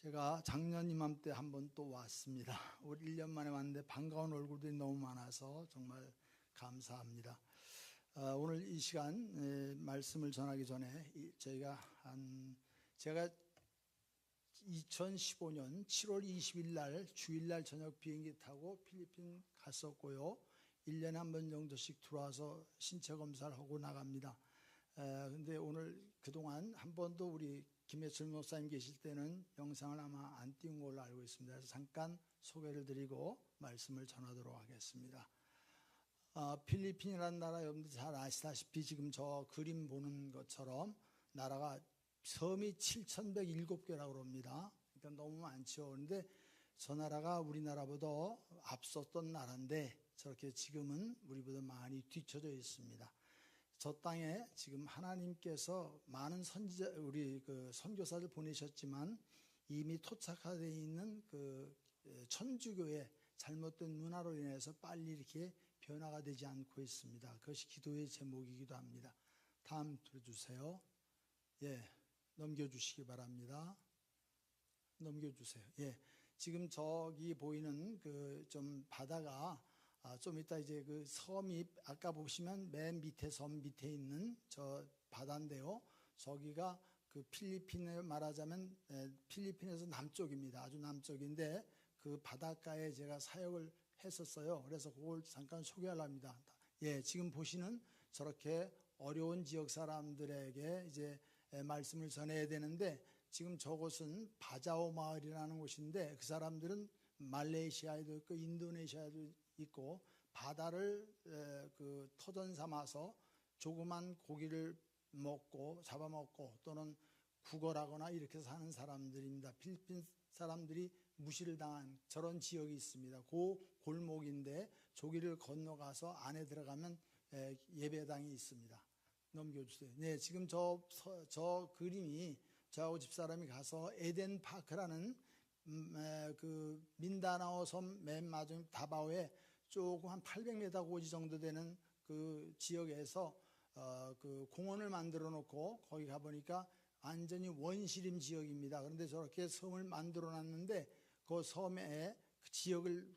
제가 작년 이맘때 한번 또 왔습니다. 올 1년 만에 왔는데 반가운 얼굴들이 너무 많아서 정말 감사합니다. 오늘 이 시간 말씀을 전하기 전에 제가 2015년 7월 20일 날 주일날 저녁 비행기 타고 필리핀 갔었고요. 1년에 한 번 정도씩 들어와서 신체 검사를 하고 나갑니다. 근데 오늘 그동안 한 번도 우리 김혜철 목사님 계실 때는 영상을 아마 안 띄운 걸로 알고 있습니다. 그래서 잠깐 소개를 드리고 말씀을 전하도록 하겠습니다. 필리핀이라는 나라 여러분들 잘 아시다시피 지금 저 그림 보는 것처럼 나라가 섬이 7,107개라고 합니다. 그러니까 너무 많죠. 그런데 저 나라가 우리나라보다 앞섰던 나라인데 저렇게 지금은 우리보다 많이 뒤쳐져 있습니다. 저 땅에 지금 하나님께서 많은 우리 선교사들 보내셨지만 이미 토착화되어 있는 천주교의 잘못된 문화로 인해서 빨리 이렇게 변화가 되지 않고 있습니다. 그것이 기도의 제목이기도 합니다. 다음 들어주세요. 넘겨주시기 바랍니다. 넘겨주세요. 지금 저기 보이는 좀 바다가 좀 이따 이제 그 섬이 아까 보시면 맨 밑에 섬 밑에 있는 저 바다인데요. 저기가 그 필리핀을 말하자면 필리핀에서 남쪽입니다. 아주 남쪽인데 그 바닷가에 제가 사역을 했었어요. 그래서 그걸 잠깐 소개하려 합니다. 지금 보시는 저렇게 어려운 지역 사람들에게 이제 말씀을 전해야 되는데 지금 저곳은 바자오 마을이라는 곳인데 그 사람들은 말레이시아에도 있고 인도네시아에도 있고 바다를 터전 삼아서 조그만 고기를 먹고 잡아먹고 또는 구걸하거나 이렇게 사는 사람들입니다. 필리핀 사람들이 무시를 당한 저런 지역이 있습니다. 그 골목인데 저기를 건너가서 안에 들어가면 예배당이 있습니다. 넘겨주세요. 지금 저 그림이 저하고 집사람이 가서 에덴 파크라는 그 민다나오 섬 맨 맞은 다바오에 조금 한 800m 고지 정도 되는 그 지역에서 그 공원을 만들어 놓고 거기 가보니까 완전히 원시림 지역입니다. 그런데 저렇게 섬을 만들어 놨는데 그 섬의 그 지역을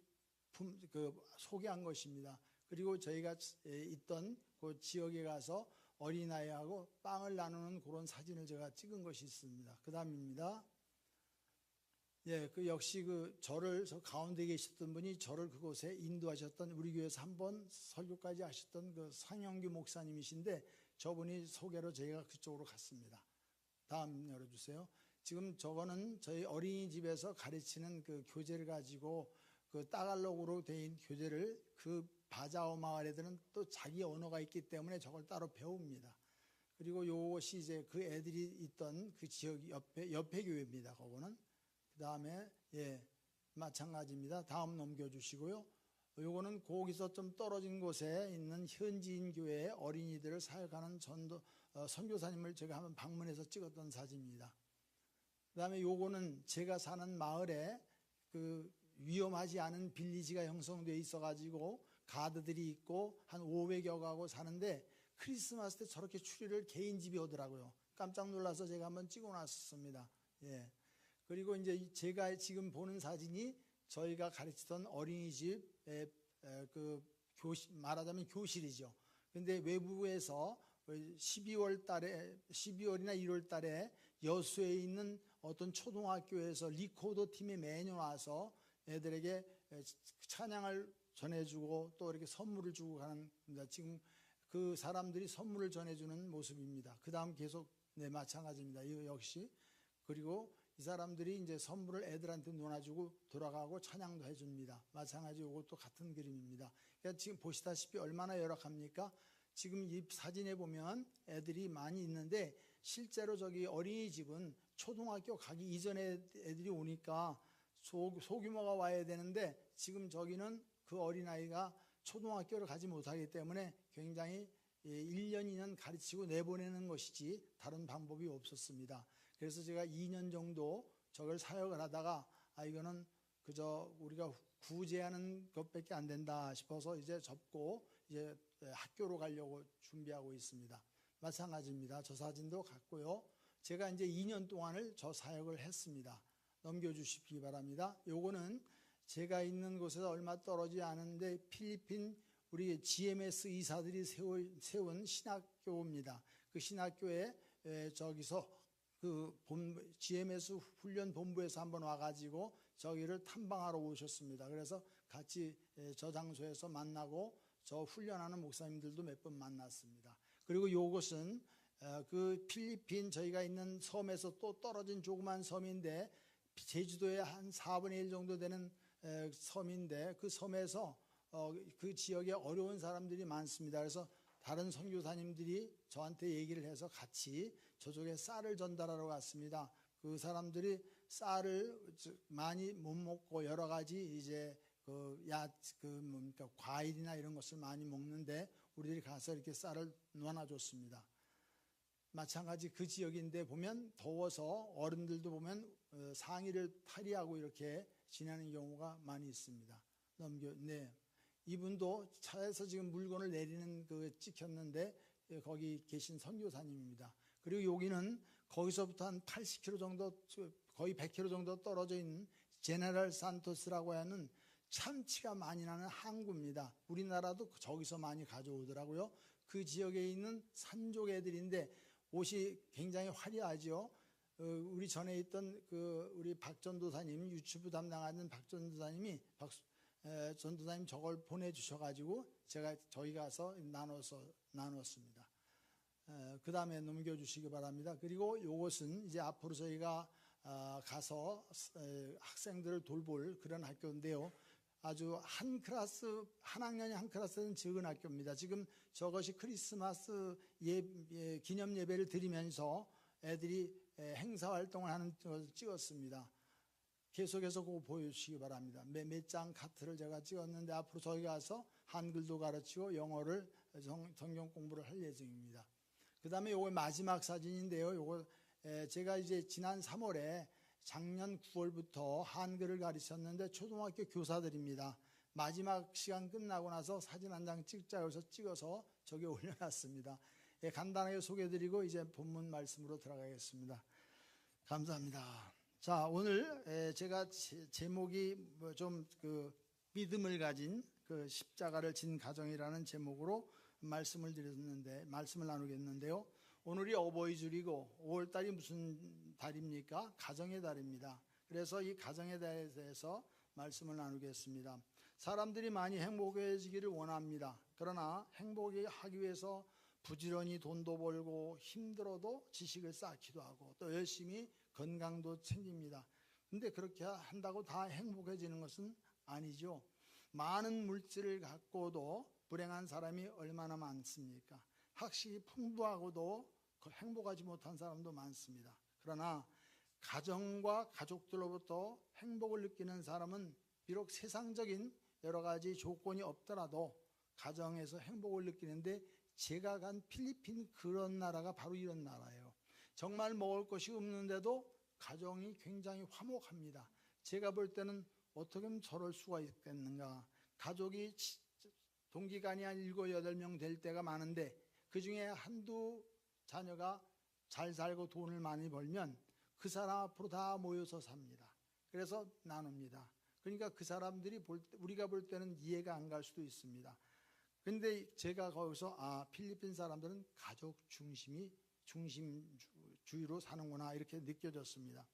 소개한 것입니다. 그리고 저희가 있던 그 지역에 가서 어린아이하고 빵을 나누는 그런 사진을 제가 찍은 것이 있습니다. 그 다음입니다. 역시 저를 저 가운데 계셨던 분이 저를 그곳에 인도하셨던 우리 교회에서 한번 설교까지 하셨던 그 상영규 목사님이신데 저분이 소개로 저희가 그쪽으로 갔습니다. 다음 열어주세요. 지금 저거는 저희 어린이집에서 가르치는 그 교재를 가지고 그 따갈록으로 된 교재를 그 바자오 마을 애들은 또 자기 언어가 있기 때문에 저걸 따로 배웁니다. 그리고 요것이 이제 그 애들이 있던 그 지역 옆에 교회입니다. 그거는. 그 다음에 마찬가지입니다. 다음 넘겨주시고요. 요거는 거기서 좀 떨어진 곳에 있는 현지인 교회의 어린이들을 사역하는 선교사님을 제가 한번 방문해서 찍었던 사진입니다. 그 다음에 요거는 제가 사는 마을에 그 위험하지 않은 빌리지가 형성되어 있어가지고 가드들이 있고 한 500여 가구 사는데 크리스마스 때 저렇게 추리를 개인 집이 오더라고요. 깜짝 놀라서 제가 한번 찍어놨습니다. 그리고 이제 제가 지금 보는 사진이 저희가 가르치던 어린이집의 말하자면 교실이죠. 근데 외부에서 12월이나 1월 달에 여수에 있는 어떤 초등학교에서 리코더 팀이 매년 와서 애들에게 찬양을 전해주고 또 이렇게 선물을 주고 가는 겁니다. 지금 그 사람들이 선물을 전해주는 모습입니다. 그 다음 계속 마찬가지입니다. 이거 역시. 그리고 이 사람들이 이제 선물을 애들한테 놓아주고 돌아가고 찬양도 해줍니다. 마찬가지로 이것도 같은 그림입니다. 그러니까 지금 보시다시피 얼마나 열악합니까? 지금 이 사진에 보면 애들이 많이 있는데 실제로 저기 어린이집은 초등학교 가기 이전에 애들이 오니까 소규모가 와야 되는데 지금 저기는 그 어린아이가 초등학교를 가지 못하기 때문에 굉장히 1년, 2년 가르치고 내보내는 것이지 다른 방법이 없었습니다. 그래서 제가 2년 정도 저걸 사역을 하다가 이거는 그저 우리가 구제하는 것밖에 안 된다 싶어서 이제 접고 이제 학교로 가려고 준비하고 있습니다. 마찬가지입니다. 저 사진도 같고요. 제가 이제 2년 동안을 저 사역을 했습니다. 넘겨주시기 바랍니다. 요거는 제가 있는 곳에서 얼마 떨어지지 않은데 필리핀 우리 GMS 이사들이 세운 신학교입니다. 그 신학교에 저기서 그 GMS 훈련 본부에서 한번 와가지고 저기를 탐방하러 오셨습니다. 그래서 같이 저 장소에서 만나고 저 훈련하는 목사님들도 몇 번 만났습니다. 그리고 요것은 그 필리핀 저희가 있는 섬에서 또 떨어진 조그만 섬인데 제주도의 한 4분의 1 정도 되는 섬인데 그 섬에서 그 지역에 어려운 사람들이 많습니다. 그래서 다른 선교사님들이 저한테 얘기를 해서 같이 저쪽에 쌀을 전달하러 갔습니다. 그 사람들이 쌀을 많이 못 먹고 여러 가지 이제 과일이나 이런 것을 많이 먹는데 우리들이 가서 이렇게 쌀을 나눠줬습니다. 마찬가지 그 지역인데 보면 더워서 어른들도 보면 상의를 탈의하고 이렇게 지내는 경우가 많이 있습니다. 이분도 차에서 지금 물건을 내리는 그 찍혔는데 거기 계신 선교사님입니다. 그리고 여기는 거기서부터 한 80km 정도, 거의 100km 정도 떨어져 있는 제네럴 산토스라고 하는 참치가 많이 나는 항구입니다. 우리나라도 저기서 많이 가져오더라고요. 그 지역에 있는 산족 애들인데 옷이 굉장히 화려하죠. 우리 전에 있던 우리 박 전도사님, 유튜브 담당하는 박 전도사님이 전도사님 저걸 보내주셔가지고 저희 가서 나눴습니다. 그 다음에 넘겨주시기 바랍니다. 그리고 이것은 이제 앞으로 저희가 가서 학생들을 돌볼 그런 학교인데요. 아주 한 학년이 한 클래스는 적은 학교입니다. 지금 저것이 크리스마스 기념 예배를 드리면서 애들이 행사 활동을 하는 것을 찍었습니다. 계속해서 그거 보여주시기 바랍니다. 몇 장 카트를 제가 찍었는데 앞으로 저희 가서 한글도 가르치고 영어를 성경 공부를 할 예정입니다. 그 다음에 요거 마지막 사진인데요. 요거 제가 이제 지난 3월에 작년 9월부터 한글을 가르쳤는데 초등학교 교사들입니다. 마지막 시간 끝나고 나서 사진 한 장 찍자고 해서 찍어서 저기 올려놨습니다. 간단하게 소개해드리고 이제 본문 말씀으로 들어가겠습니다. 감사합니다. 자, 오늘 제가 제목이 좀 믿음을 가진 그 십자가를 진 가정이라는 제목으로 말씀을 나누겠는데요. 오늘이 어버이주일이고 5월달이 무슨 달입니까? 가정의 달입니다. 그래서 이 가정의 달에 대해서 말씀을 나누겠습니다. 사람들이 많이 행복해지기를 원합니다. 그러나 행복하기 위해서 부지런히 돈도 벌고 힘들어도 지식을 쌓기도 하고 또 열심히 건강도 챙깁니다. 근데 그렇게 한다고 다 행복해지는 것은 아니죠. 많은 물질을 갖고도 불행한 사람이 얼마나 많습니까? 학식이 풍부하고도 행복하지 못한 사람도 많습니다. 그러나 가정과 가족들로부터 행복을 느끼는 사람은 비록 세상적인 여러 가지 조건이 없더라도 가정에서 행복을 느끼는데 제가 간 필리핀 그런 나라가 바로 이런 나라예요. 정말 먹을 것이 없는데도 가정이 굉장히 화목합니다. 제가 볼 때는 어떻게 하면 저럴 수가 있겠는가. 가족이 동기간이 한 7, 8명 될 때가 많은데 그 중에 한두 자녀가 잘 살고 돈을 많이 벌면 그 사람 앞으로 다 모여서 삽니다. 그래서 나눕니다. 그러니까 그 사람들이 우리가 볼 때는 이해가 안 갈 수도 있습니다. 근데 제가 거기서 필리핀 사람들은 가족 중심주의로 사는구나 이렇게 느껴졌습니다.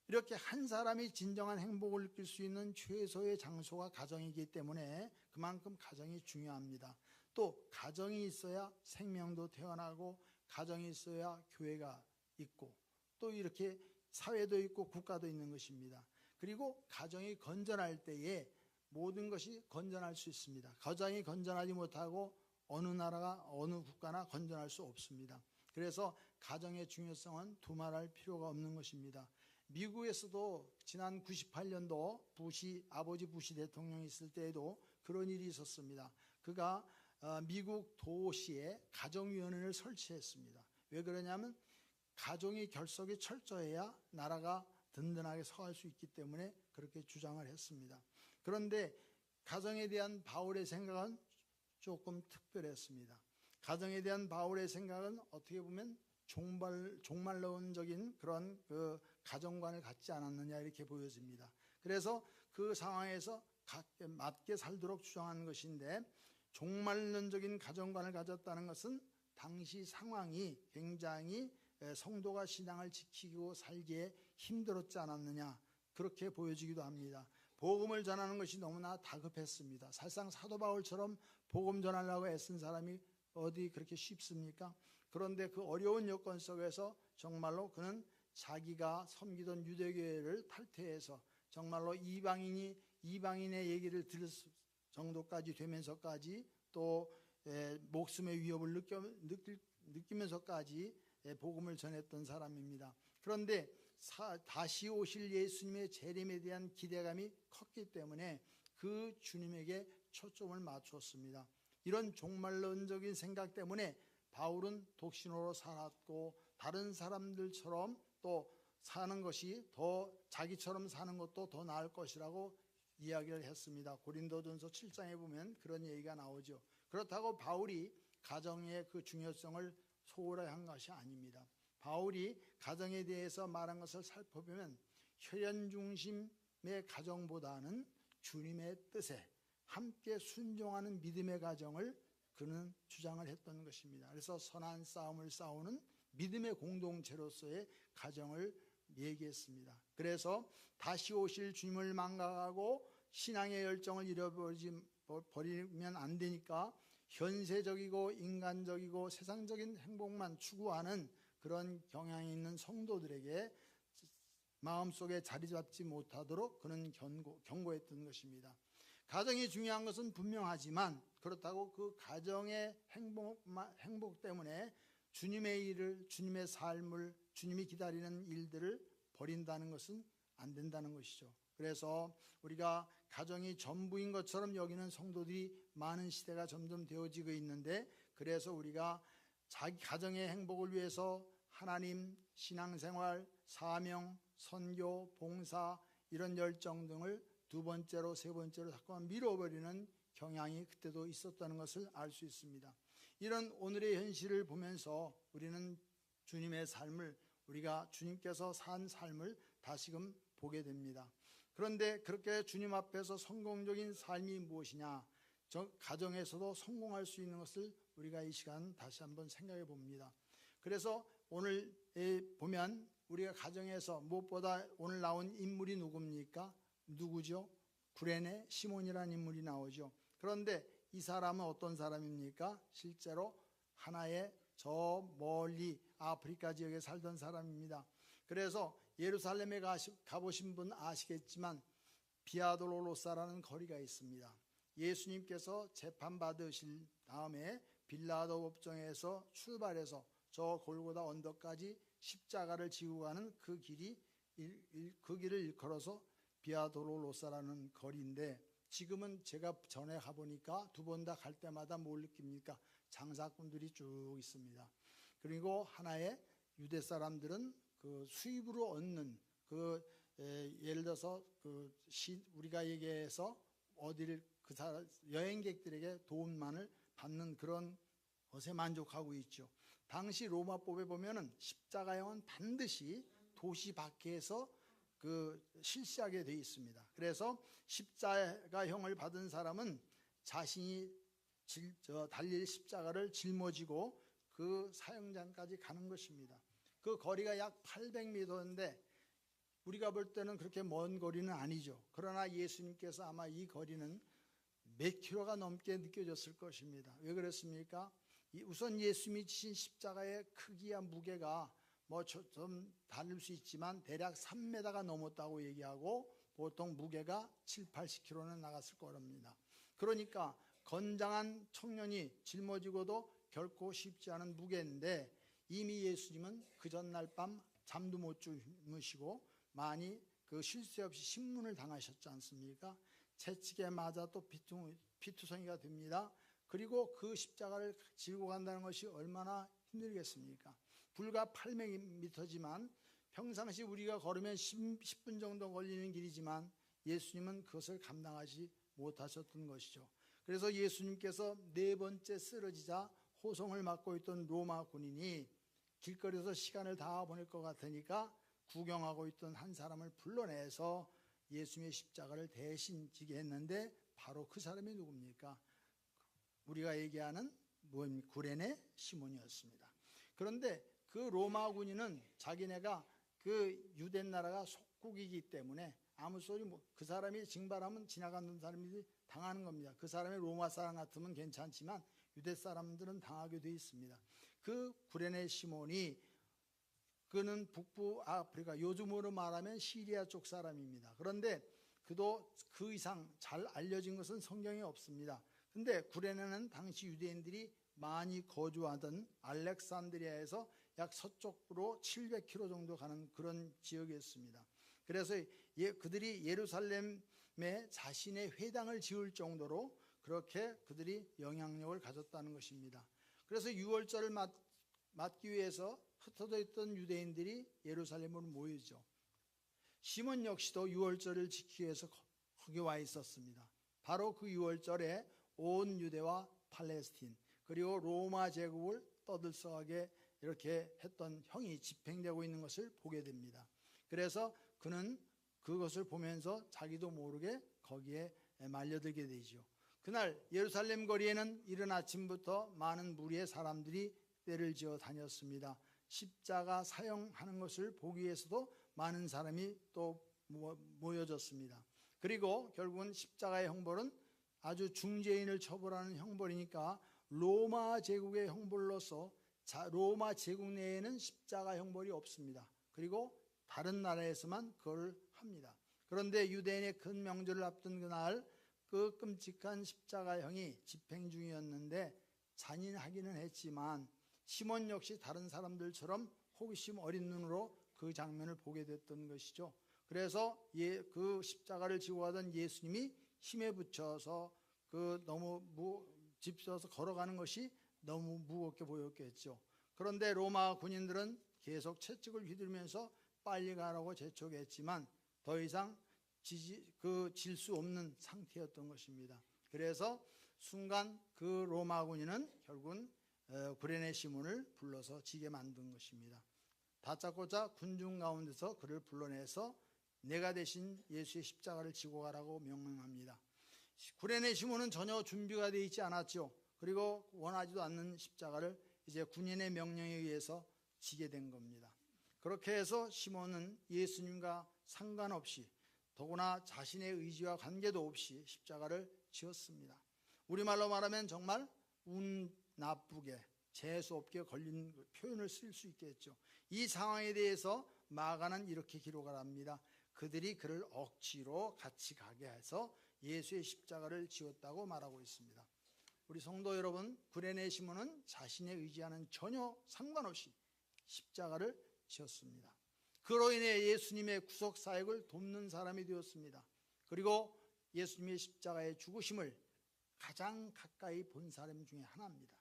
이렇게 한 사람이 진정한 행복을 느낄 수 있는 최소의 장소가 가정이기 때문에 그만큼 가정이 중요합니다. 또 가정이 있어야 생명도 태어나고 가정이 있어야 교회가 있고 또 이렇게 사회도 있고 국가도 있는 것입니다. 그리고 가정이 건전할 때에 모든 것이 건전할 수 있습니다. 가정이 건전하지 못하고 어느 나라가 어느 국가나 건전할 수 없습니다. 그래서 가정의 중요성은 두말할 필요가 없는 것입니다. 미국에서도 지난 98년도 아버지 부시 대통령이 있을 때에도 그런 일이 있었습니다. 그가 미국 도시에 가정위원회를 설치했습니다. 왜 그러냐면 가정의 결속이 철저해야 나라가 든든하게 서갈 수 있기 때문에 그렇게 주장을 했습니다. 그런데 가정에 대한 바울의 생각은 조금 특별했습니다. 가정에 대한 바울의 생각은 어떻게 보면 종말론적인 그런 가정관을 갖지 않았느냐 이렇게 보여집니다. 그래서 그 상황에서 맞게 살도록 주장한 것인데, 종말론적인 가정관을 가졌다는 것은 당시 상황이 굉장히 성도가 신앙을 지키고 살기에 힘들었지 않았느냐 그렇게 보여지기도 합니다. 복음을 전하는 것이 너무나 다급했습니다. 사실상 사도 바울처럼 복음 전하려고 애쓴 사람이 어디 그렇게 쉽습니까? 그런데 그 어려운 여건 속에서 정말로 그는 자기가 섬기던 유대교회를 탈퇴해서 정말로 이방인의 얘기를 들을 정도까지 되면서까지 또 목숨의 위협을 느끼면서까지 복음을 전했던 사람입니다. 그런데 다시 오실 예수님의 재림에 대한 기대감이 컸기 때문에 그 주님에게 초점을 맞췄습니다. 이런 종말론적인 생각 때문에 바울은 독신으로 살았고, 다른 사람들처럼 또 사는 것이 더 자기처럼 사는 것도 더 나을 것이라고 이야기를 했습니다. 고린도전서 7장에 보면 그런 얘기가 나오죠. 그렇다고 바울이 가정의 그 중요성을 소홀히 한 것이 아닙니다. 바울이 가정에 대해서 말한 것을 살펴보면 혈연 중심의 가정보다는 주님의 뜻에 함께 순종하는 믿음의 가정을 그는 주장을 했던 것입니다. 그래서 선한 싸움을 싸우는 믿음의 공동체로서의 가정을 얘기했습니다. 그래서 다시 오실 주님을 망각하고 신앙의 열정을 잃어버리면 안 되니까 현세적이고 인간적이고 세상적인 행복만 추구하는 그런 경향이 있는 성도들에게 마음속에 자리 잡지 못하도록 그는 경고했던 것입니다. 가정이 중요한 것은 분명하지만 그렇다고 그 가정의 행복 때문에 주님의 일을, 주님의 삶을, 주님이 기다리는 일들을 버린다는 것은 안 된다는 것이죠. 그래서 우리가 가정이 전부인 것처럼 여기는 성도들이 많은 시대가 점점 되어지고 있는데, 그래서 우리가 자기 가정의 행복을 위해서 하나님, 신앙생활, 사명, 선교, 봉사 이런 열정 등을 두 번째로 세 번째로 자꾸만 밀어버리는 경향이 그때도 있었다는 것을 알 수 있습니다. 이런 오늘의 현실을 보면서 우리는 주님의 삶을, 우리가 주님께서 산 삶을 다시금 보게 됩니다. 그런데 그렇게 주님 앞에서 성공적인 삶이 무엇이냐, 가정에서도 성공할 수 있는 것을 우리가 이 시간 다시 한번 생각해 봅니다. 그래서 오늘 보면 우리가 가정에서 무엇보다 오늘 나온 인물이 누구죠? 구레네 시몬이라는 인물이 나오죠. 그런데 이 사람은 어떤 사람입니까? 실제로 하나의 저 멀리 아프리카 지역에 살던 사람입니다. 그래서 예루살렘에 가보신 분 아시겠지만 비아돌로로사라는 거리가 있습니다. 예수님께서 재판받으실 다음에 빌라도 법정에서 출발해서 저 골고다 언덕까지 십자가를 지고 가는 그 길을 일컬어서 비아돌로로사라는 거리인데, 지금은 제가 전에 가보니까 두 번 다 갈 때마다 뭘 느낍니까? 장사꾼들이 쭉 있습니다. 그리고 하나의 유대 사람들은 그 수입으로 얻는 예를 들어서 우리가 얘기해서 어디를 여행객들에게 도움만을 받는 그런 것에 만족하고 있죠. 당시 로마법에 보면은 십자가형은 반드시 도시 밖에서 실시하게 되어 있습니다. 그래서 십자가형을 받은 사람은 자신이 달릴 십자가를 짊어지고 그 사형장까지 가는 것입니다. 그 거리가 약 800m인데 우리가 볼 때는 그렇게 먼 거리는 아니죠. 그러나 예수님께서 아마 이 거리는 몇 킬로가 넘게 느껴졌을 것입니다. 왜 그렇습니까? 우선 예수님이 지신 십자가의 크기와 무게가 좀 다를 수 있지만 대략 3m가 넘었다고 얘기하고 보통 무게가 7, 80kg는 나갔을 거랍니다. 그러니까 건장한 청년이 짊어지고도 결코 쉽지 않은 무게인데, 이미 예수님은 그 전날 밤 잠도 못 주무시고 많이 쉴 새 없이 신문을 당하셨지 않습니까? 채찍에 맞아 또 피투성이가 됩니다. 그리고 그 십자가를 지고 간다는 것이 얼마나 힘들겠습니까? 불과 800m지만 평상시 우리가 걸으면 10분 정도 걸리는 길이지만 예수님은 그것을 감당하지 못하셨던 것이죠. 그래서 예수님께서 네 번째 쓰러지자 호송을 맡고 있던 로마 군인이 길거리에서 시간을 다 보낼 것 같으니까 구경하고 있던 한 사람을 불러내서 예수님의 십자가를 대신 지게 했는데 바로 그 사람이 누굽니까? 우리가 얘기하는 구레네 시몬이었습니다. 그런데 그 로마 군인은 자기네가 그 유대 나라가 속국이기 때문에 아무 소리 그 사람이 징발하면 지나가는 사람이 당하는 겁니다. 그 사람이 로마 사람 같으면 괜찮지만 유대 사람들은 당하게 돼 있습니다. 그 구레네 시몬이 그는 북부 아프리카, 요즘으로 말하면 시리아 쪽 사람입니다. 그런데 그도 그 이상 잘 알려진 것은 성경에 없습니다. 근데 구레네는 당시 유대인들이 많이 거주하던 알렉산드리아에서 약 서쪽으로 700km 정도 가는 그런 지역이었습니다. 그래서 그들이 예루살렘에 자신의 회당을 지을 정도로 그렇게 그들이 영향력을 가졌다는 것입니다. 그래서 유월절을 맞기 위해서 흩어져 있던 유대인들이 예루살렘으로 모이죠. 시몬 역시도 유월절을 지키기 위해서 거기 와 있었습니다. 바로 그 유월절에 온 유대와 팔레스틴 그리고 로마 제국을 떠들썩하게 이렇게 했던 형이 집행되고 있는 것을 보게 됩니다. 그래서 그는 그것을 보면서 자기도 모르게 거기에 말려들게 되죠. 그날 예루살렘 거리에는 이른 아침부터 많은 무리의 사람들이 떼를 지어 다녔습니다. 십자가 사용하는 것을 보기 위해서도 많은 사람이 또 모여졌습니다. 그리고 결국은 십자가의 형벌은 아주 중죄인을 처벌하는 형벌이니까 로마 제국의 형벌로서 로마 제국 내에는 십자가 형벌이 없습니다. 그리고 다른 나라에서만 그걸 합니다. 그런데 유대인의 큰 명절을 앞둔 그날 그 끔찍한 십자가형이 집행 중이었는데 잔인하기는 했지만 시몬 역시 다른 사람들처럼 호기심 어린 눈으로 그 장면을 보게 됐던 것이죠. 그래서 그 십자가를 지고 가던 예수님이 힘에 붙여서 너무 집서서 걸어가는 것이 너무 무겁게 보였겠죠. 그런데 로마 군인들은 계속 채찍을 휘두르면서 빨리 가라고 재촉했지만 더 이상 질 수 없는 상태였던 것입니다. 그래서 순간 그 로마 군인은 결국은 구레네 시몬을 불러서 지게 만든 것입니다. 다짜고짜 군중 가운데서 그를 불러내서 내가 대신 예수의 십자가를 지고 가라고 명령합니다. 구레네 시몬은 전혀 준비가 되어 있지 않았죠. 그리고 원하지도 않는 십자가를 이제 군인의 명령에 의해서 지게 된 겁니다. 그렇게 해서 시몬은 예수님과 상관없이 더구나 자신의 의지와 관계도 없이 십자가를 지었습니다. 우리말로 말하면 정말 운 나쁘게 재수없게 걸린 표현을 쓸 수 있겠죠. 이 상황에 대해서 마가는 이렇게 기록을 합니다. 그들이 그를 억지로 같이 가게 해서 예수의 십자가를 지었다고 말하고 있습니다. 우리 성도 여러분, 구레네 시몬은 자신의 의지와는 전혀 상관없이 십자가를 지었습니다. 그로 인해 예수님의 구속 사역을 돕는 사람이 되었습니다. 그리고 예수님의 십자가의 죽으심을 가장 가까이 본 사람 중에 하나입니다.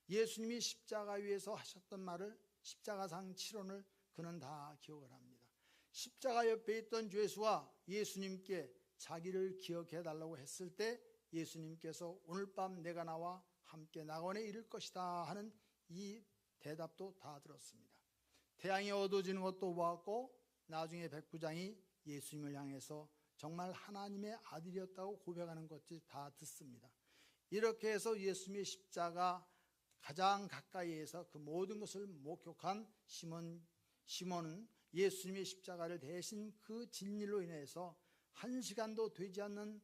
예수님이 십자가 위에서 하셨던 말을 십자가상 7원을 그는 다 기억을 합니다. 십자가 옆에 있던 죄수와 예수님께 자기를 기억해 달라고 했을 때 예수님께서 오늘 밤 내가 나와 함께 낙원에 이를 것이다 하는 이 대답도 다 들었습니다. 태양이 어두워지는 것도 보았고 나중에 백부장이 예수님을 향해서 정말 하나님의 아들이었다고 고백하는 것도 다 듣습니다. 이렇게 해서 예수님의 십자가 가장 가까이에서 그 모든 것을 목격한 시몬은 예수님의 십자가를 대신 그 진리로 인해서 1시간도 되지 않는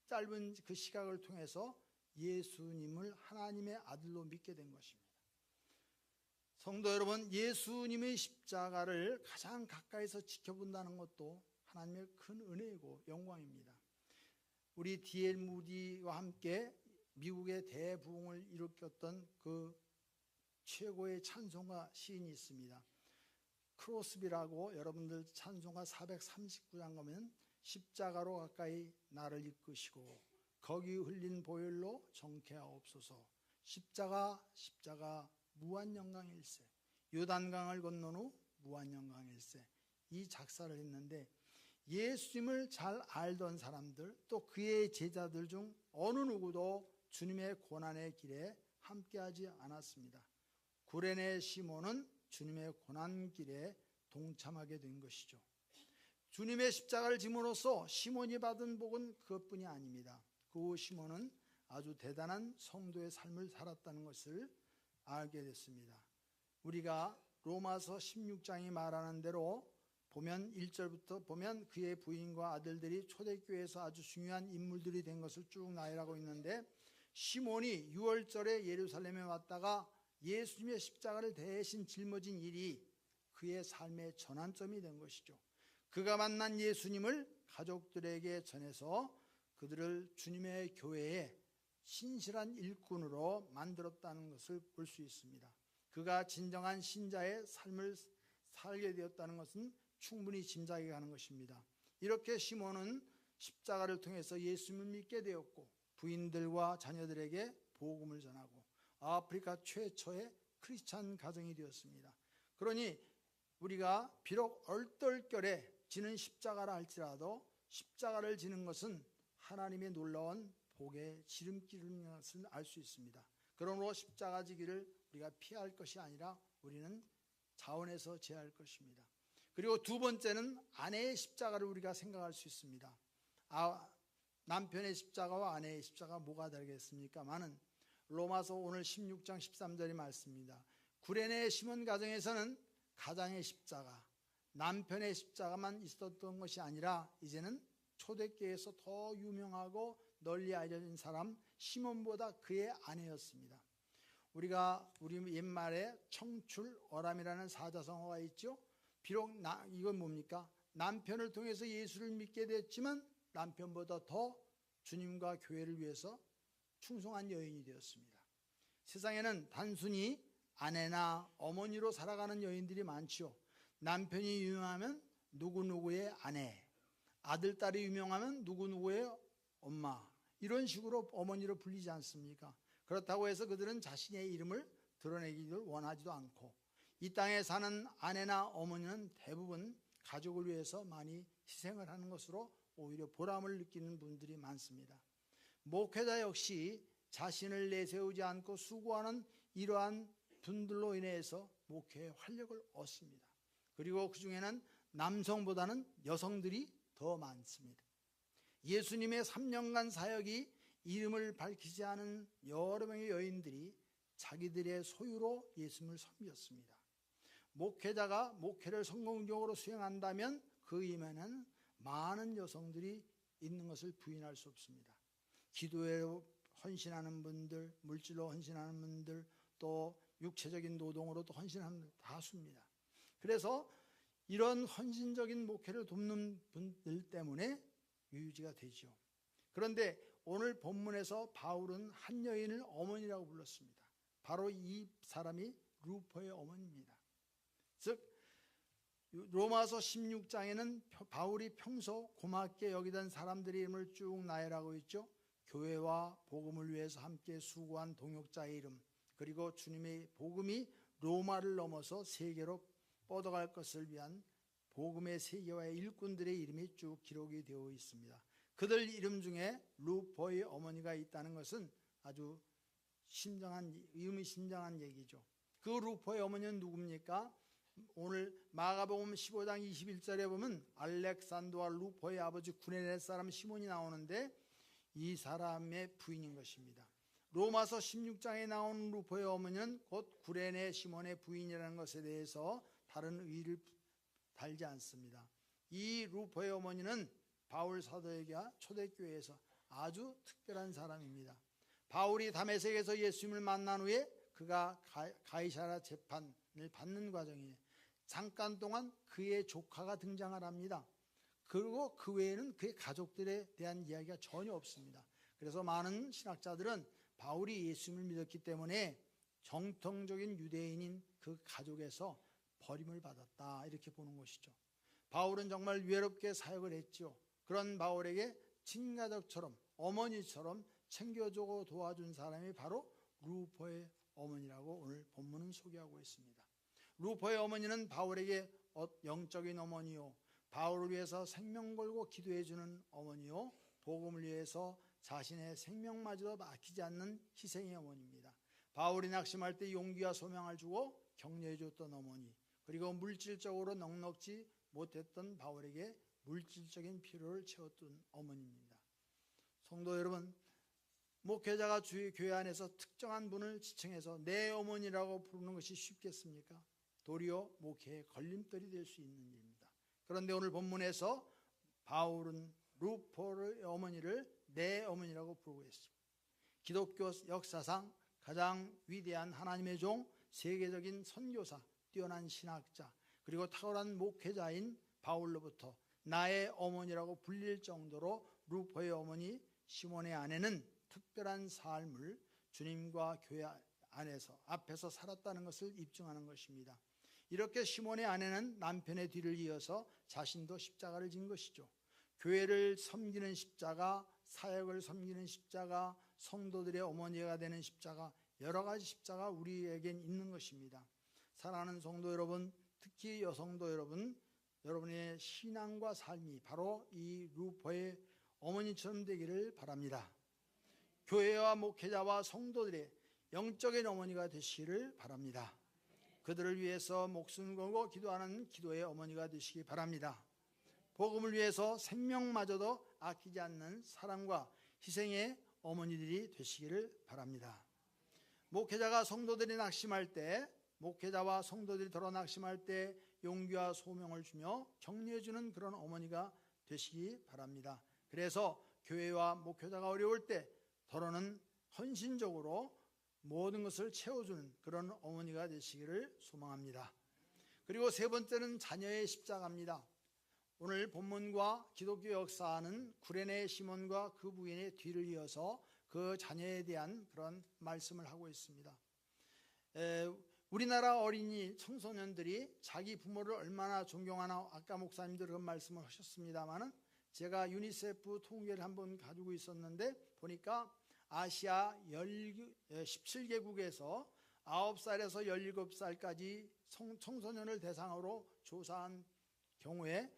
짧은 그 시각을 통해서 예수님을 하나님의 아들로 믿게 된 것입니다. 성도 여러분, 예수님의 십자가를 가장 가까이서 지켜본다는 것도 하나님의 큰 은혜이고 영광입니다. 우리 D.L. 무디와 함께 미국의 대부흥을 일으켰던 그 최고의 찬송가 시인이 있습니다. 크로스비라고, 여러분들 찬송가 439장 가면 십자가로 가까이 나를 이끄시고 거기 흘린 보혈로 정케하옵소서. 십자가 십자가 무한영광일세. 요단강을 건넌 후 무한영광일세. 이 작사를 했는데 예수님을 잘 알던 사람들 또 그의 제자들 중 어느 누구도 주님의 고난의 길에 함께하지 않았습니다. 구레네 시몬은 주님의 고난 길에 동참하게 된 것이죠. 주님의 십자가를 짐으로써 시몬이 받은 복은 그것뿐이 아닙니다. 그 후 시몬은 아주 대단한 성도의 삶을 살았다는 것을 알게 됐습니다. 우리가 로마서 16장이 말하는 대로 보면 1절부터 보면 그의 부인과 아들들이 초대교회에서 아주 중요한 인물들이 된 것을 쭉 나열하고 있는데, 시몬이 6월절에 예루살렘에 왔다가 예수님의 십자가를 대신 짊어진 일이 그의 삶의 전환점이 된 것이죠. 그가 만난 예수님을 가족들에게 전해서 그들을 주님의 교회에 신실한 일꾼으로 만들었다는 것을 볼 수 있습니다. 그가 진정한 신자의 삶을 살게 되었다는 것은 충분히 짐작이 가는 것입니다. 이렇게 시몬은 십자가를 통해서 예수님을 믿게 되었고 부인들과 자녀들에게 복음을 전하고 아프리카 최초의 크리스찬 가정이 되었습니다. 그러니 우리가 비록 얼떨결에 지는 십자가라 할지라도 십자가를 지는 것은 하나님의 놀라운 복의 지름길인 것을 알 수 있습니다. 그러므로 십자가 지기를 우리가 피할 것이 아니라 우리는 자원해서 제할 것입니다. 그리고 두 번째는 아내의 십자가를 우리가 생각할 수 있습니다. 남편의 십자가와 아내의 십자가 뭐가 다르겠습니까마는 로마서 오늘 16장 13절의 말씀입니다. 구레네 시몬 가정에서는 가장의 십자가, 남편의 십자가만 있었던 것이 아니라 이제는 초대교회에서 더 유명하고 널리 알려진 사람 시몬보다 그의 아내였습니다. 우리 옛말에 청출어람이라는 사자성어가 있죠. 비록 이건 뭡니까? 남편을 통해서 예수를 믿게 됐지만 남편보다 더 주님과 교회를 위해서 충성한 여인이 되었습니다. 세상에는 단순히 아내나 어머니로 살아가는 여인들이 많죠. 남편이 유명하면 누구누구의 아내, 아들, 딸이 유명하면 누구누구의 엄마, 이런 식으로 어머니로 불리지 않습니까? 그렇다고 해서 그들은 자신의 이름을 드러내기를 원하지도 않고, 이 땅에 사는 아내나 어머니는 대부분 가족을 위해서 많이 희생을 하는 것으로 오히려 보람을 느끼는 분들이 많습니다. 목회자 역시 자신을 내세우지 않고 수고하는 이러한 분들로 인해서 목회의 활력을 얻습니다. 그리고 그 중에는 남성보다는 여성들이 더 많습니다. 예수님의 3년간 사역이 이름을 밝히지 않은 여러 명의 여인들이 자기들의 소유로 예수님을 섬겼습니다. 목회자가 목회를 성공적으로 수행한다면 그 이면에는 많은 여성들이 있는 것을 부인할 수 없습니다. 기도에 헌신하는 분들, 물질로 헌신하는 분들, 또 육체적인 노동으로도 헌신하는 분들 다수입니다. 그래서 이런 헌신적인 목회를 돕는 분들 때문에 유지가 되죠. 그런데 오늘 본문에서 바울은 한 여인을 어머니라고 불렀습니다. 바로 이 사람이 루포의 어머니입니다. 즉 로마서 16장에는 바울이 평소 고맙게 여기던 사람들의 이름을 쭉 나열하고 있죠. 교회와 복음을 위해서 함께 수고한 동역자의 이름, 그리고 주님의 복음이 로마를 넘어서 세계로 뻗어갈 것을 위한 복음의 세계화의 일꾼들의 이름이 쭉 기록이 되어 있습니다. 그들 이름 중에 루포의 어머니가 있다는 것은 아주 의미심장한 얘기죠. 그 루포의 어머니는 누굽니까? 오늘 마가복음 15장 21절에 보면 알렉산더와 루포의 아버지 구레네 사람 시몬이 나오는데 이 사람의 부인인 것입니다. 로마서 16장에 나오는 루포의 어머니는 곧 구레네 시몬의 부인이라는 것에 대해서 다른 의의를 달지 않습니다. 이 루포의 어머니는 바울 사도에게 초대교회에서 아주 특별한 사람입니다. 바울이 다메섹에서 예수님을 만난 후에 그가 가이사랴 재판을 받는 과정에 잠깐 동안 그의 조카가 등장을 합니다. 그리고 그 외에는 그의 가족들에 대한 이야기가 전혀 없습니다. 그래서 많은 신학자들은 바울이 예수님을 믿었기 때문에 정통적인 유대인인 그 가족에서 버림을 받았다, 이렇게 보는 것이죠. 바울은 정말 외롭게 사역을 했죠. 그런 바울에게 친가족처럼 어머니처럼 챙겨주고 도와준 사람이 바로 루포의 어머니라고 오늘 본문은 소개하고 있습니다. 루포의 어머니는 바울에게 영적인 어머니요, 바울을 위해서 생명 걸고 기도해주는 어머니요, 복음을 위해서 자신의 생명마저도 아끼지 않는 희생의 어머니입니다. 바울이 낙심할 때 용기와 소망을 주고 격려해줬던 어머니, 그리고 물질적으로 넉넉지 못했던 바울에게 물질적인 필요를 채웠던 어머니입니다. 성도 여러분, 목회자가 주의 교회 안에서 특정한 분을 지칭해서 내 어머니라고 부르는 것이 쉽겠습니까? 도리어 목회의 걸림돌이 될 수 있는 일입니다. 그런데 오늘 본문에서 바울은 루포의 어머니를 내 어머니라고 부르고 있습니다. 기독교 역사상 가장 위대한 하나님의 종, 세계적인 선교사, 뛰어난 신학자, 그리고 탁월한 목회자인 바울로부터 나의 어머니라고 불릴 정도로 루포의 어머니 시몬의 아내는 특별한 삶을 주님과 교회 안에서 앞에서 살았다는 것을 입증하는 것입니다. 이렇게 시몬의 아내는 남편의 뒤를 이어서 자신도 십자가를 진 것이죠. 교회를 섬기는 십자가, 사역을 섬기는 십자가, 성도들의 어머니가 되는 십자가, 여러 가지 십자가 우리에겐 있는 것입니다. 사랑하는 성도 여러분, 특히 여성도 여러분, 여러분의 신앙과 삶이 바로 이 루포의 어머니처럼 되기를 바랍니다. 교회와 목회자와 성도들의 영적인 어머니가 되시기를 바랍니다. 그들을 위해서 목숨 걸고 기도하는 기도의 어머니가 되시기 바랍니다. 복음을 위해서 생명마저도 아끼지 않는 사랑과 희생의 어머니들이 되시기를 바랍니다. 목회자가 성도들이 낙심할 때, 목회자와 성도들이 더러 낙심할 때 용기와 소명을 주며 격려해주는 그런 어머니가 되시기 바랍니다. 그래서 교회와 목회자가 어려울 때 더러는 헌신적으로 모든 것을 채워주는 그런 어머니가 되시기를 소망합니다. 그리고 세 번째는 자녀의 십자가입니다. 오늘 본문과 기독교 역사는 구레네 시몬과 그 부인의 뒤를 이어서 그 자녀에 대한 그런 말씀을 하고 있습니다. 우리나라 어린이 청소년들이 자기 부모를 얼마나 존경하나 아까 목사님들 그런 말씀을 하셨습니다만 제가 유니세프 통계를 한번 가지고 있었는데 보니까 아시아 17개국에서 9살에서 17살까지 청소년을 대상으로 조사한 경우에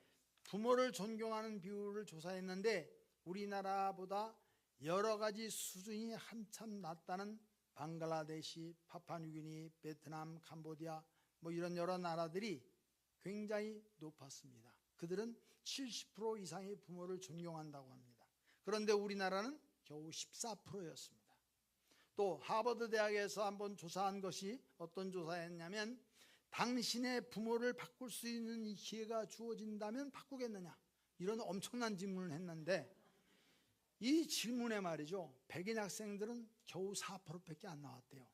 부모를 존경하는 비율을 조사했는데 우리나라보다 여러 가지 수준이 한참 낮다는 방글라데시, 파푸아뉴기니, 베트남, 캄보디아 이런 여러 나라들이 굉장히 높았습니다. 그들은 70% 이상의 부모를 존경한다고 합니다. 그런데 우리나라는 겨우 14%였습니다. 또 하버드 대학에서 한번 조사한 것이 어떤 조사였냐면 당신의 부모를 바꿀 수 있는 이 기회가 주어진다면 바꾸겠느냐 이런 엄청난 질문을 했는데 이 질문에 말이죠 100인 학생들은 겨우 4%밖에 안 나왔대요.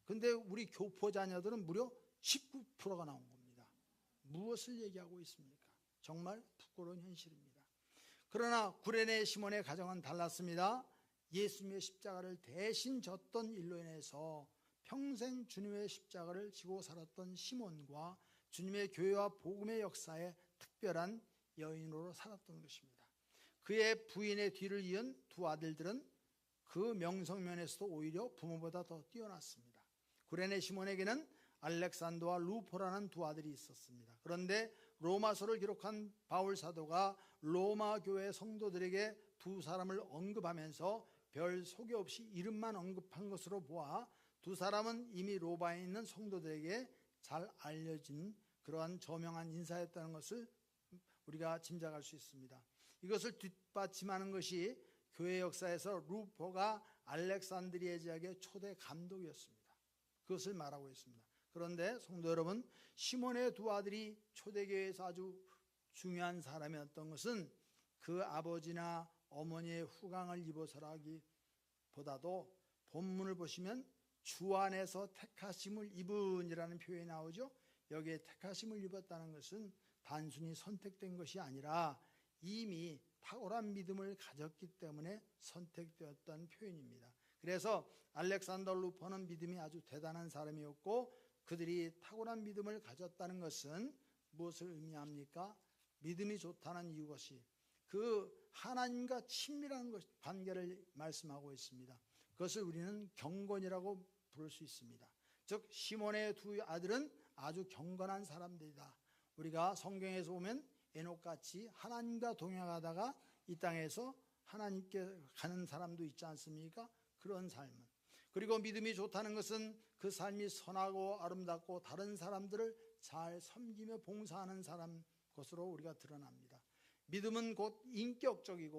근데 우리 교포 자녀들은 무려 19%가 나온 겁니다. 무엇을 얘기하고 있습니까? 정말 부끄러운 현실입니다. 그러나 구레네 시몬의 가정은 달랐습니다. 예수님의 십자가를 대신 졌던 일로 인해서 평생 주님의 십자가를 지고 살았던 시몬과 주님의 교회와 복음의 역사에 특별한 여인으로 살았던 것입니다. 그의 부인의 뒤를 이은 두 아들들은 그 명성면에서도 오히려 부모보다 더 뛰어났습니다. 구레네 시몬에게는 알렉산더와 루포라는 두 아들이 있었습니다. 그런데 로마서를 기록한 바울 사도가 로마 교회 성도들에게 두 사람을 언급하면서 별 소개 없이 이름만 언급한 것으로 보아 두 사람은 이미 로마에 있는 성도들에게 잘 알려진 그러한 저명한 인사였다는 것을 우리가 짐작할 수 있습니다. 이것을 뒷받침하는 것이 교회 역사에서 루포가 알렉산드리아 지역의 초대 감독이었습니다. 그것을 말하고 있습니다. 그런데 성도 여러분, 시몬의 두 아들이 초대교회에서 아주 중요한 사람이었던 것은 그 아버지나 어머니의 후광을 입어서라기보다도 본문을 보시면 주 안에서 택하심을 입은이라는 표현이 나오죠. 여기에 택하심을 입었다는 것은 단순히 선택된 것이 아니라 이미 탁월한 믿음을 가졌기 때문에 선택되었다는 표현입니다. 그래서 알렉산더 루포는 믿음이 아주 대단한 사람이었고 그들이 탁월한 믿음을 가졌다는 것은 무엇을 의미합니까? 믿음이 좋다는 이것이 그 하나님과 친밀한 관계를 말씀하고 있습니다. 그것을 우리는 경건이라고 부를 수 있습니다. 즉 시몬의 두 아들은 아주 경건한 사람들이다. 우리가 성경에서 보면 에녹같이 하나님과 동행하다가 이 땅에서 하나님께 가는 사람도 있지 않습니까? 그런 삶은. 그리고 믿음이 좋다는 것은 그 삶이 선하고 아름답고 다른 사람들을 잘 섬기며 봉사하는 사람 것으로 우리가 드러납니다. 믿음은 곧 인격적인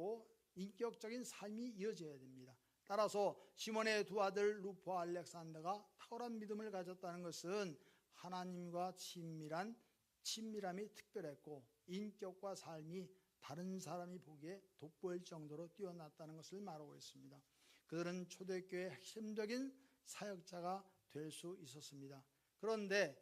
삶이 이어져야 됩니다. 따라서 시몬의 두 아들 루포와 알렉산더가 탁월한 믿음을 가졌다는 것은 하나님과 친밀함이 특별했고 인격과 삶이 다른 사람이 보기에 돋보일 정도로 뛰어났다는 것을 말하고 있습니다. 그들은 초대교회의 핵심적인 사역자가 될 수 있었습니다. 그런데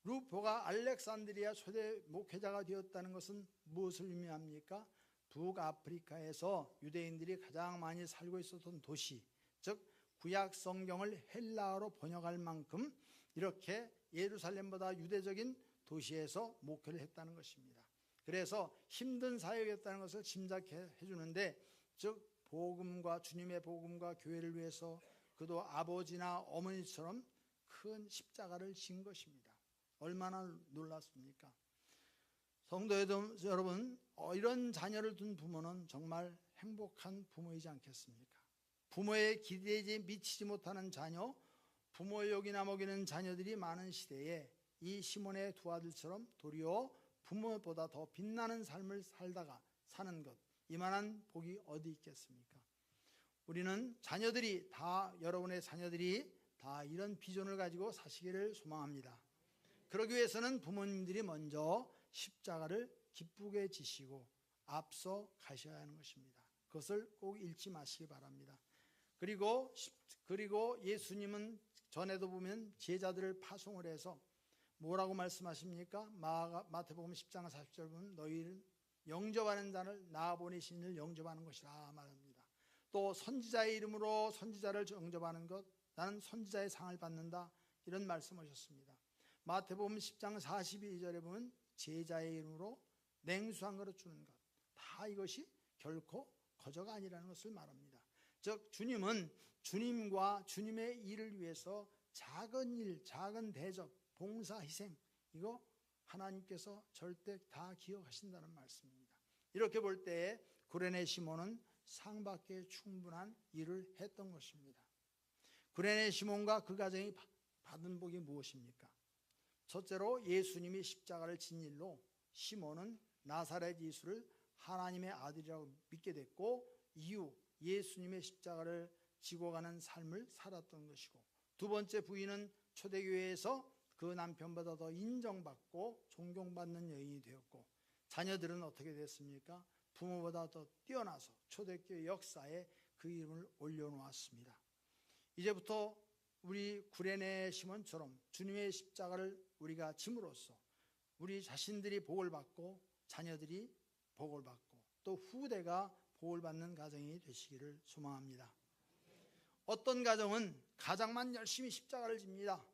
루포가 알렉산드리아 초대 목회자가 되었다는 것은 무엇을 의미합니까? 북아프리카에서 유대인들이 가장 많이 살고 있었던 도시, 즉 구약 성경을 헬라어로 번역할 만큼 이렇게 예루살렘보다 유대적인 도시에서 목회를 했다는 것입니다. 그래서 힘든 사역이었다는 것을 짐작해 주는데, 즉 주님의 복음과 교회를 위해서 그도 아버지나 어머니처럼 큰 십자가를 진 것입니다. 얼마나 놀랐습니까? 성도 여러분, 이런 자녀를 둔 부모는 정말 행복한 부모이지 않겠습니까? 부모의 기대에 미치지 못하는 자녀, 부모의 욕이나 먹이는 자녀들이 많은 시대에 이 시몬의 두 아들처럼 도리어 부모보다 더 빛나는 삶을 살다가 사는 것, 이만한 복이 어디 있겠습니까? 우리는 여러분의 자녀들이 다 이런 비전을 가지고 사시기를 소망합니다. 그러기 위해서는 부모님들이 먼저 십자가를 기쁘게 지시고 앞서 가셔야 하는 것입니다. 그것을 꼭 잃지 마시기 바랍니다. 그리고 예수님은 전에도 보면 제자들을 파송을 해서 뭐라고 말씀하십니까? 마태복음 10장 40절 보면 너희는 영접하는 자를 나 보내신 이를 영접하는 것이라 말합니다. 또 선지자의 이름으로 선지자를 영접하는 것, 나는 선지자의 상을 받는다, 이런 말씀하셨습니다. 마태복음 10장 42절에 보면 제자의 이름으로 냉수 한 그릇 주는 것, 다 이것이 결코 거저가 아니라는 것을 말합니다. 즉 주님은 주님과 주님의 일을 위해서 작은 일, 작은 대접, 봉사, 희생, 이거 하나님께서 절대 다 기억하신다는 말씀입니다. 이렇게 볼 때 구레네 시몬은 상받기에 충분한 일을 했던 것입니다. 구레네 시몬과 그 가정이 받은 복이 무엇입니까? 첫째로 예수님이 십자가를 진 일로 시몬은 나사렛 예수를 하나님의 아들이라고 믿게 됐고, 이후 예수님의 십자가를 지고 가는 삶을 살았던 것이고, 두 번째 부인은 초대교회에서 그 남편보다 더 인정받고 존경받는 여인이 되었고, 자녀들은 어떻게 됐습니까? 부모보다 더 뛰어나서 초대교회 역사에 그 이름을 올려놓았습니다. 이제부터 우리 구레네 시몬처럼 주님의 십자가를 우리가 짐으로써 우리 자신들이 복을 받고 자녀들이 복을 받고 또 후대가 복을 받는 가정이 되시기를 소망합니다. 어떤 가정은 가장만 열심히 십자가를 집니다.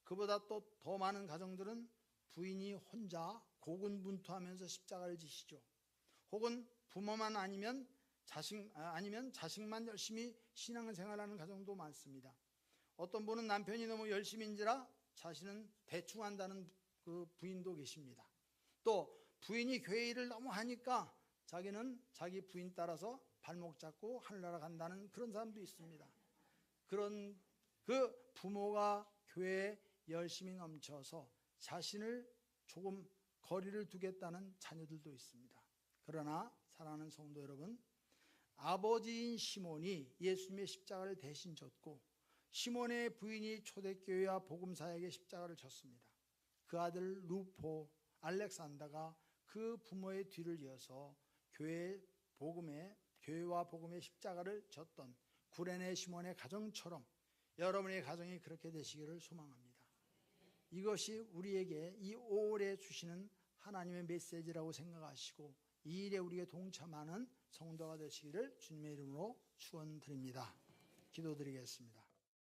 그보다 또 더 많은 가정들은 부인이 혼자 고군분투하면서 십자가를 지시죠. 혹은 부모만 아니면 자식만 열심히 신앙생활하는 가정도 많습니다. 어떤 분은 남편이 너무 열심인지라 자신은 대충 한다는 그 부인도 계십니다. 또 부인이 교회 일을 너무 하니까 자기는 자기 부인 따라서 발목 잡고 하늘나라 간다는 그런 사람도 있습니다. 그런 그 부모가 교회에 열심히 넘쳐서 자신을 조금 거리를 두겠다는 자녀들도 있습니다. 그러나 사랑하는 성도 여러분, 아버지인 시몬이 예수님의 십자가를 대신 졌고 시몬의 부인이 초대교회와 복음사역의 십자가를 졌습니다. 그 아들 루포, 알렉산더가 그 부모의 뒤를 이어서 교회와 복음의 십자가를 졌던 구레네 시몬의 가정처럼 여러분의 가정이 그렇게 되시기를 소망합니다. 이것이 우리에게 이 5월에 주시는 하나님의 메시지라고 생각하시고 이 일에 우리가 동참하는 성도가 되시기를 주님의 이름으로 축원드립니다. 기도드리겠습니다.